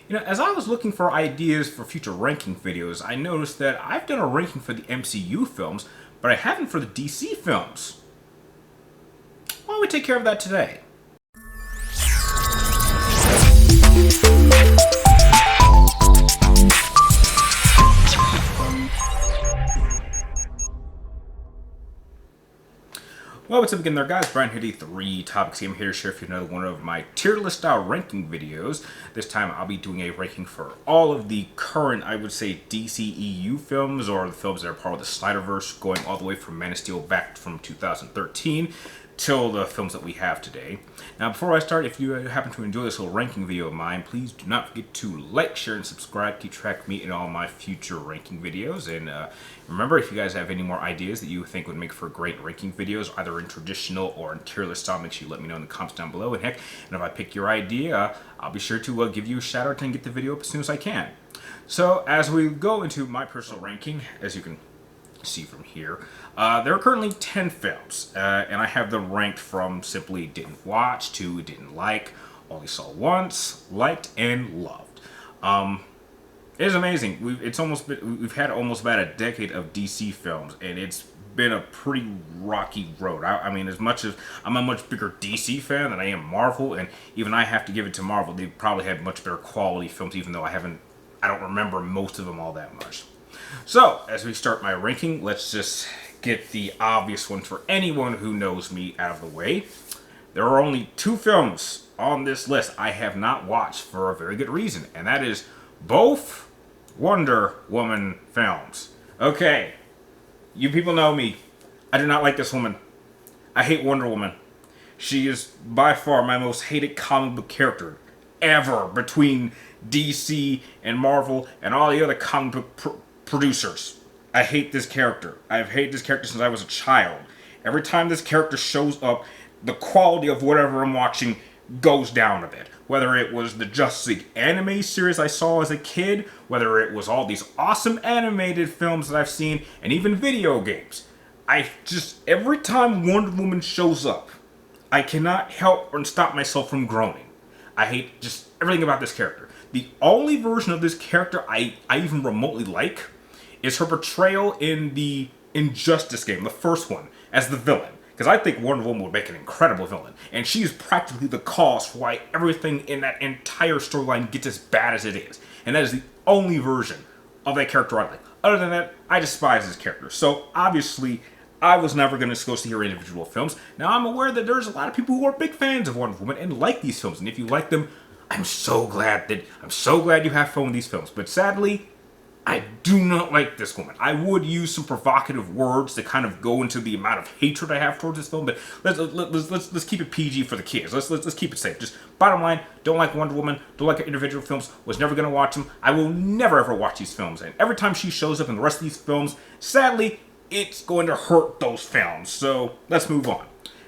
As I was looking for ideas for future ranking videos, I noticed that I've done a ranking for the MCU films, but I haven't for the DC films. Why don't we take care of that today? Well, what's up again there, guys? Brian here, the 3 Topics. I'm here to share with you another one of my tier list style ranking videos. This time I'll be doing a ranking for all of the current, I would say, DCEU films, or the films that are part of the Snyderverse, going all the way from Man of Steel back from 2013 till the films that we have today. Now, before I start, if you happen to enjoy this little ranking video of mine, please do not forget to like, share, and subscribe. Keep track of me in all my future ranking videos. And remember, if you guys have any more ideas that you think would make for great ranking videos, either in traditional or in tier list style, make sure you let me know in the comments down below. And heck, and if I pick your idea, I'll be sure to give you a shout out and get the video up as soon as I can. So, as we go into my personal ranking, as you can see from here, there are currently 10 films, and I have them ranked from simply didn't watch to didn't like, only saw once, liked, and loved. It is amazing. We've had almost about a decade of DC films, and it's been a pretty rocky road. I mean, as much as I'm a much bigger DC fan than I am Marvel, and even I have to give it to Marvel, they probably had much better quality films, even though I don't remember most of them all that much. So, as we start my ranking, let's just get the obvious one for anyone who knows me out of the way. There are only 2 films on this list I have not watched for a very good reason, and that is both Wonder Woman films. Okay, you people know me. I do not like this woman. I hate Wonder Woman. She is by far my most hated comic book character ever, between DC and Marvel and all the other comic book producers. I hate this character. I've hated this character since I was a child. Every time this character shows up, the quality of whatever I'm watching goes down a bit. Whether it was the Justice League anime series I saw as a kid, whether it was all these awesome animated films that I've seen, and even video games. Every time Wonder Woman shows up, I cannot help or stop myself from groaning. I hate just everything about this character. The only version of this character I even remotely like is her portrayal in the Injustice game, the first one, as the villain. Because I think Wonder Woman would make an incredible villain. And she is practically the cause for why everything in that entire storyline gets as bad as it is. And that is the only version of that character I like. Other than that, I despise this character. So, obviously, I was never going to go see her individual films. Now, I'm aware that there's a lot of people who are big fans of Wonder Woman and like these films. And if you like them, I'm so glad you have fun with these films. But sadly, I do not like this woman. I would use some provocative words to kind of go into the amount of hatred I have towards this film, but let's keep it PG for the kids. Let's keep it safe. Just bottom line, don't like Wonder Woman, don't like her individual films, was never going to watch them. I will never ever watch these films, and every time she shows up in the rest of these films, sadly, it's going to hurt those films. So let's move on.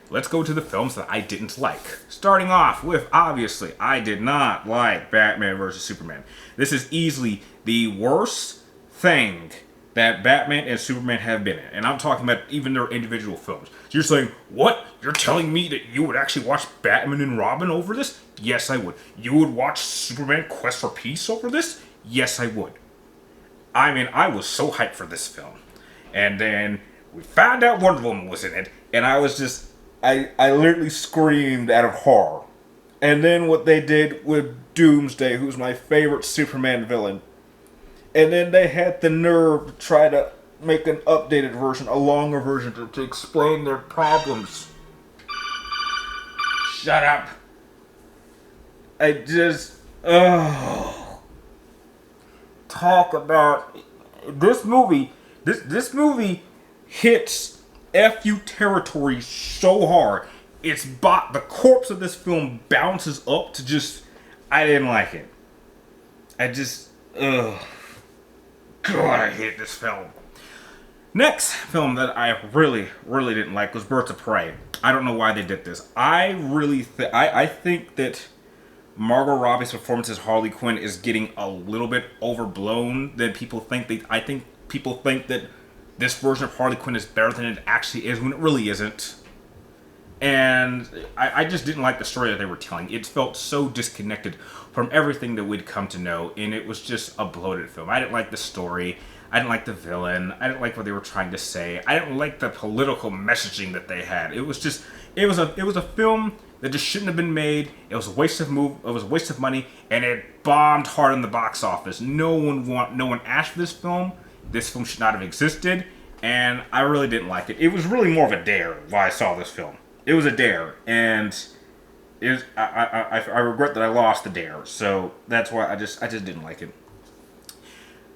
Let's go to the films that I didn't like. Starting off with, obviously, I did not like Batman vs. Superman. This is easily the worst thing that Batman and Superman have been in. And I'm talking about even their individual films. So you're saying, what? You're telling me that you would actually watch Batman and Robin over this? Yes, I would. You would watch Superman Quest for Peace over this? Yes, I would. I mean, I was so hyped for this film. And then we found out Wonder Woman was in it, and I was just... I literally screamed out of horror. And then what they did with Doomsday, who's my favorite Superman villain. And then they had the nerve to try to make an updated version, a longer version, to explain their problems. Shut up. I just... Talk about... This movie... This movie hits... FU territory so hard. The corpse of this film bounces up to just... I didn't like it. God, I hate this film. Next film that I really didn't like was Birds of Prey. I don't know why they did this. I think that Margot Robbie's performance as Harley Quinn is getting a little bit overblown than people think. I think people think that this version of Harley Quinn is better than it actually is, when it really isn't. And I just didn't like the story that they were telling. It felt so disconnected from everything that we'd come to know, and it was just a bloated film. I didn't like the story. I didn't like the villain. I didn't like what they were trying to say. I didn't like the political messaging that they had. It was just, it was a film that just shouldn't have been made. It was a waste of It was a waste of money, and it bombed hard in the box office. No one asked for this film. This film should not have existed, and I really didn't like it. It was really more of a dare why I saw this film. It was a dare, and I regret that I lost the dare. So that's why I just didn't like it.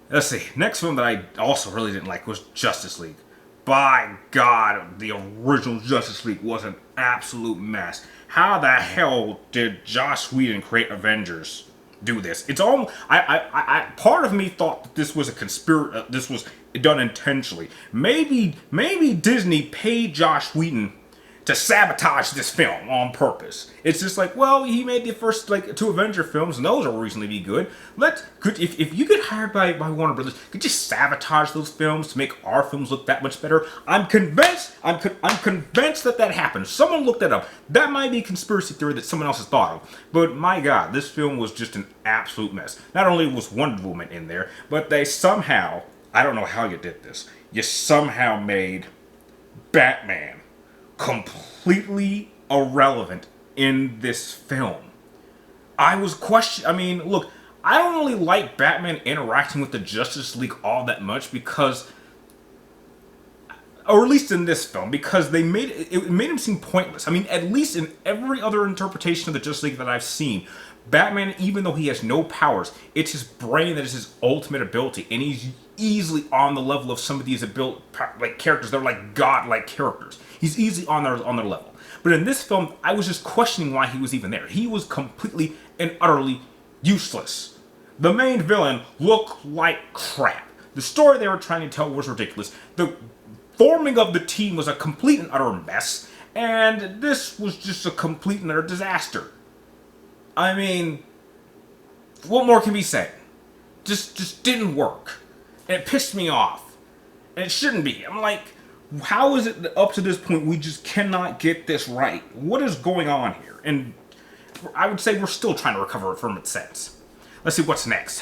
Let's see. Next film that I also really didn't like was Justice League. By God, the original Justice League was an absolute mess. How the hell did Joss Whedon create Avengers do this? It's all part of me thought that this was a conspiracy. This was done intentionally. Maybe Disney paid Joss Whedon to sabotage this film on purpose. It's just like, well, he made the first like 2 Avenger films, and those will reasonably be good. If you get hired by Warner Brothers, could you sabotage those films to make our films look that much better? I'm convinced that happened. Someone looked that up. That might be a conspiracy theory that someone else has thought of. But my God, this film was just an absolute mess. Not only was Wonder Woman in there, but they somehow, I don't know how you did this, you somehow made Batman completely irrelevant in this film. I mean, look, I don't really like Batman interacting with the Justice League all that much because, or at least in this film, because it made him seem pointless. I mean, at least in every other interpretation of the Justice League that I've seen, Batman, even though he has no powers, it's his brain that is his ultimate ability, and he's easily on the level of some of these characters. They're like godlike characters. He's easily on their level. But in this film, I was just questioning why he was even there. He was completely and utterly useless. The main villain looked like crap. The story they were trying to tell was ridiculous. The forming of the team was a complete and utter mess. And this was just a complete and utter disaster. I mean, what more can be said? Just didn't work. And it pissed me off. And it shouldn't be. I'm like, how is it that up to this point we just cannot get this right? What is going on here? And I would say we're still trying to recover from its sense. Let's see what's next.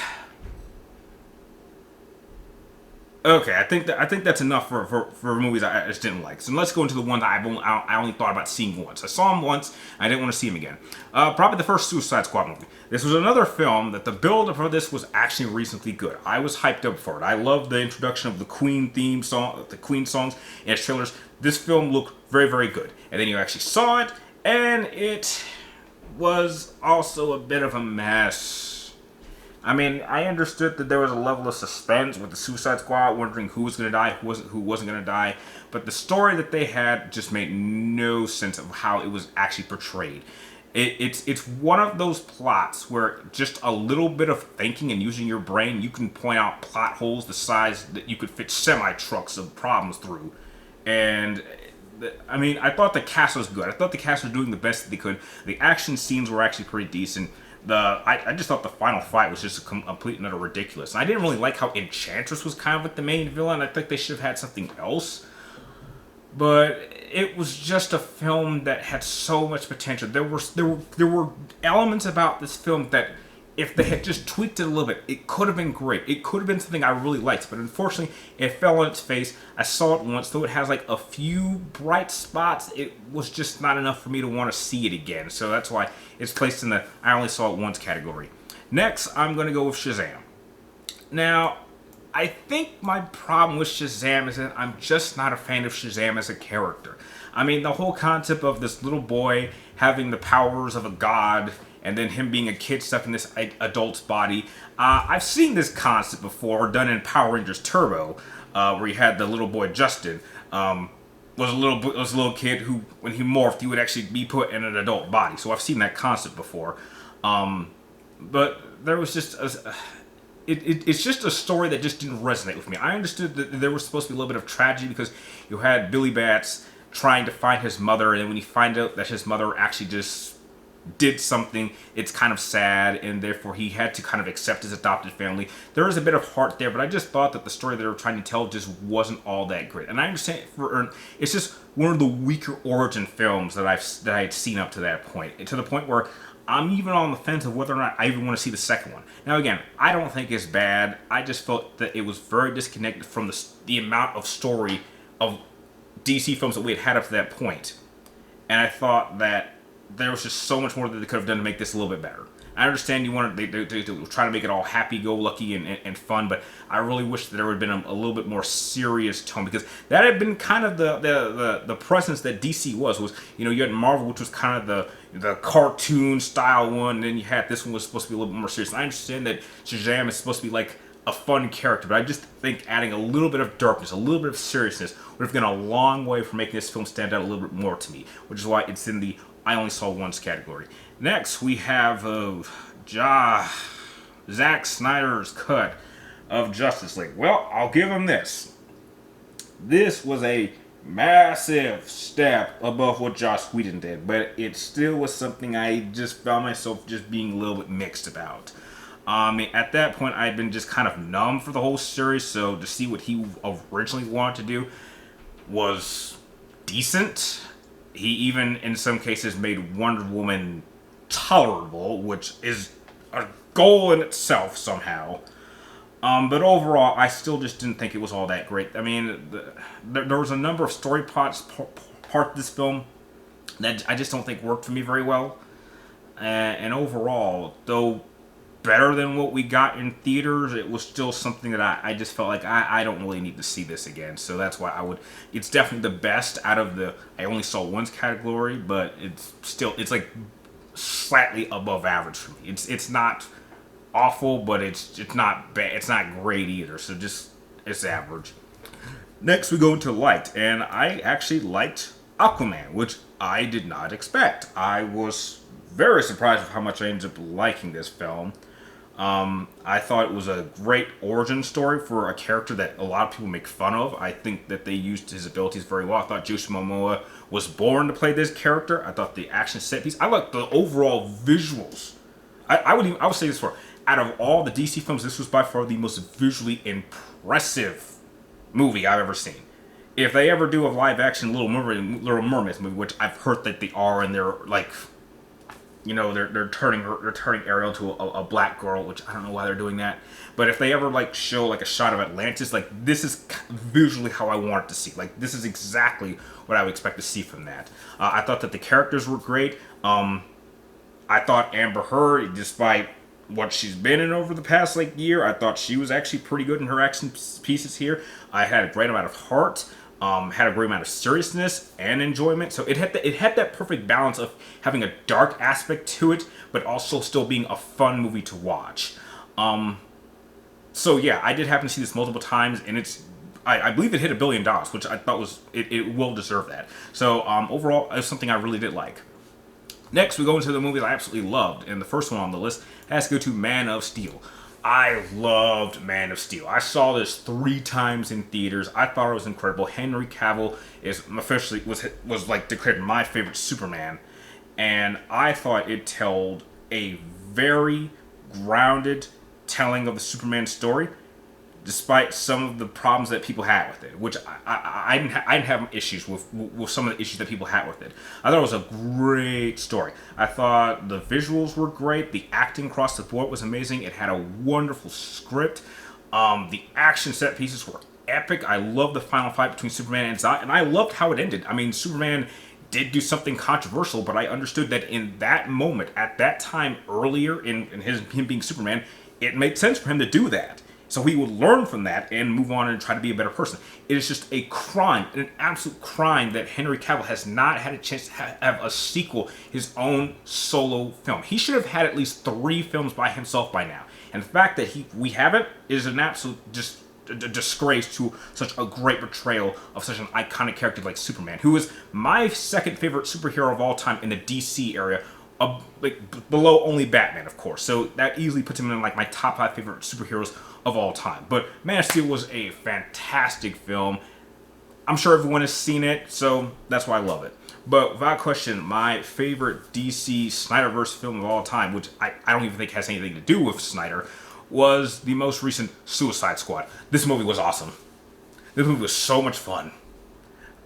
Okay, I think that's enough for movies I just didn't like. So let's go into the one that I only thought about seeing once. I saw him once, and I didn't want to see him again. Probably the first Suicide Squad movie. This was another film that the build for this was actually reasonably good. I was hyped up for it. I loved the introduction of the Queen theme song, the Queen songs, and its trailers. This film looked very, very good. And then you actually saw it, and it was also a bit of a mess. I mean, I understood that there was a level of suspense with the Suicide Squad, wondering who was going to die, who wasn't going to die. But the story that they had just made no sense of how it was actually portrayed. It's one of those plots where just a little bit of thinking and using your brain, you can point out plot holes the size that you could fit semi-trucks of problems through. And I mean, I thought the cast was good. I thought the cast was doing the best that they could. The action scenes were actually pretty decent. I just thought the final fight was just a complete and utter ridiculous. And I didn't really like how Enchantress was kind of like the main villain. I think they should have had something else. But it was just a film that had so much potential. There were elements about this film that, if they had just tweaked it a little bit, it could have been great. It could have been something I really liked. But unfortunately, it fell on its face. I saw it once, though it has like a few bright spots. It was just not enough for me to want to see it again. So that's why it's placed in the I only saw it once category. Next, I'm going to go with Shazam. Now, I think my problem with Shazam is that I'm just not a fan of Shazam as a character. I mean, the whole concept of this little boy having the powers of a god, and then him being a kid stuck in this adult's body. I've seen this concept before, done in Power Rangers Turbo, where you had the little boy Justin, was a little kid who, when he morphed, he would actually be put in an adult body. So I've seen that concept before. But there was just it's just a story that just didn't resonate with me. I understood that there was supposed to be a little bit of tragedy because you had Billy Bats trying to find his mother, and then when you find out that his mother actually just did something, it's kind of sad, and therefore he had to kind of accept his adopted family. There is a bit of heart there, but I just thought that the story they were trying to tell just wasn't all that great. And I understand it's just one of the weaker origin films that I had seen up to that point, to the point where I'm even on the fence of whether or not I even want to see the second one. Now again, I don't think it's bad. I just felt that it was very disconnected from the amount of story of DC films that we had up to that point. And I thought that there was just so much more that they could have done to make this a little bit better. I understand you wanted they try to make it all happy-go-lucky and fun, but I really wish that there would have been a little bit more serious tone, because that had been kind of the presence that DC was, you had Marvel, which was kind of the cartoon style one, and then you had this one was supposed to be a little bit more serious. And I understand that Shazam is supposed to be like a fun character, but I just think adding a little bit of darkness, a little bit of seriousness would have gone a long way for making this film stand out a little bit more to me, which is why it's in the I only saw once category. Next, we have Zack Snyder's cut of Justice League. Well, I'll give him this. This was a massive step above what Joss Whedon did, but it still was something I just found myself just being a little bit mixed about. At that point, I'd been just kind of numb for the whole series, so to see what he originally wanted to do was decent. He even, in some cases, made Wonder Woman tolerable, which is a goal in itself somehow. But overall, I still just didn't think it was all that great. I mean, there was a number of story parts of this film that I just don't think worked for me very well. And overall, though better than what we got in theaters, it was still something that I just felt like I don't really need to see this again. So that's why it's definitely the best out of the I only saw once category, but it's like slightly above average for me. It's not awful, but it's not bad. It's not great either. So just it's average. Next we go into light, and I actually liked Aquaman, which I did not expect. I was very surprised with how much I ended up liking this film. I thought it was a great origin story for a character that a lot of people make fun of. I think that they used his abilities very well. I thought Jason Momoa was born to play this character. I thought the action set piece. I liked the overall visuals. I would say this out of all the DC films, this was by far the most visually impressive movie I've ever seen. If they ever do a live action Little Mermaids movie, which I've heard that they are, and they're like, they're turning Ariel into a black girl, which I don't know why they're doing that. But if they ever show a shot of Atlantis, this is visually how I want it to see. This is exactly what I would expect to see from that. I thought that the characters were great. I thought Amber Heard, despite what she's been in over the past year, I thought she was actually pretty good in her action pieces here. I had a great amount of heart. Had a great amount of seriousness and enjoyment. So it had that perfect balance of having a dark aspect to it, but also still being a fun movie to watch. So yeah, I did happen to see this multiple times, and I believe it hit $1 billion, which I thought it will deserve that. So overall, it's something I really did like. Next, we go into the movies I absolutely loved, and the first one on the list has to go to Man of Steel. I loved Man of Steel. I saw this 3 times in theaters. I thought it was incredible. Henry Cavill was declared my favorite Superman, and I thought it told a very grounded telling of the Superman story, despite some of the problems that people had with it, which I didn't have issues with some of the issues that people had with it. I thought it was a great story. I thought the visuals were great. The acting across the board was amazing. It had a wonderful script. The action set pieces were epic. I loved the final fight between Superman and Zod, and I loved how it ended. I mean, Superman did do something controversial, but I understood that in that moment, at that time, earlier in him being Superman, it made sense for him to do that. So he would learn from that and move on and try to be a better person. It is just a crime, an absolute crime, that Henry Cavill has not had a chance to have a sequel, his own solo film. He should have had at least 3 films by himself by now. And the fact that we haven't is an absolute just a disgrace to such a great portrayal of such an iconic character like Superman, who is my second favorite superhero of all time in the DC area. Below only Batman, of course. So that easily puts him in my top 5 favorite superheroes of all time. But Man of Steel was a fantastic film. I'm sure everyone has seen it, so that's why I love it. But without question, my favorite DC Snyderverse film of all time, which I don't even think has anything to do with Snyder, was the most recent Suicide Squad. This movie was awesome. This movie was so much fun.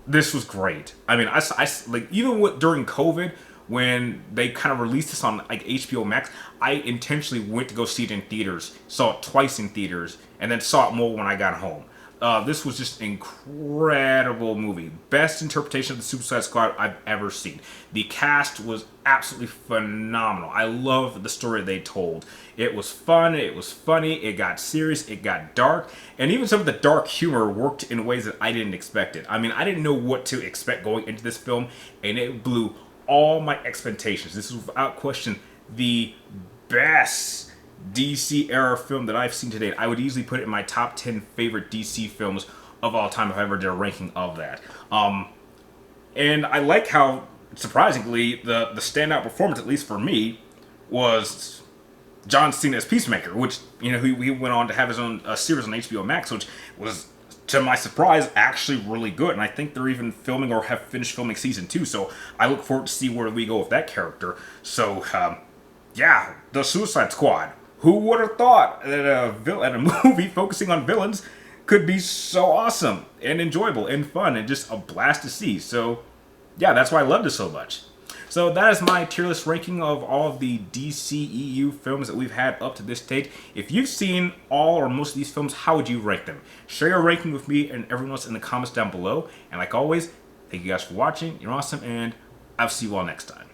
This was great. I mean, I like, even during COVID, when they kind of released this on like HBO Max, I intentionally went to go see it in theaters, saw it twice in theaters, and then saw it more when I got home. This was just an incredible movie. Best interpretation of the Suicide Squad I've ever seen. The cast was absolutely phenomenal. I love the story they told. It was fun, it was funny, it got serious, it got dark, and even some of the dark humor worked in ways that I didn't expect it. I mean, I didn't know what to expect going into this film, and it blew all my expectations. This is without question the best DC era film that I've seen to date. I would easily put it in my top 10 favorite DC films of all time if I ever did a ranking of that. And I like how, surprisingly, the standout performance, at least for me, was John Cena as Peacemaker, which, you know, he went on to have his own series on HBO Max, which was, to my surprise, actually really good. And I think they're even filming or have finished filming season 2, so I look forward to see where we go with that character. So, yeah, the Suicide Squad. Who would have thought that a movie focusing on villains could be so awesome and enjoyable and fun and just a blast to see? So, yeah, that's why I loved it so much. So that is my tier list ranking of all of the DCEU films that we've had up to this date. If you've seen all or most of these films, how would you rank them? Share your ranking with me and everyone else in the comments down below. And like always, thank you guys for watching. You're awesome, and I'll see you all next time.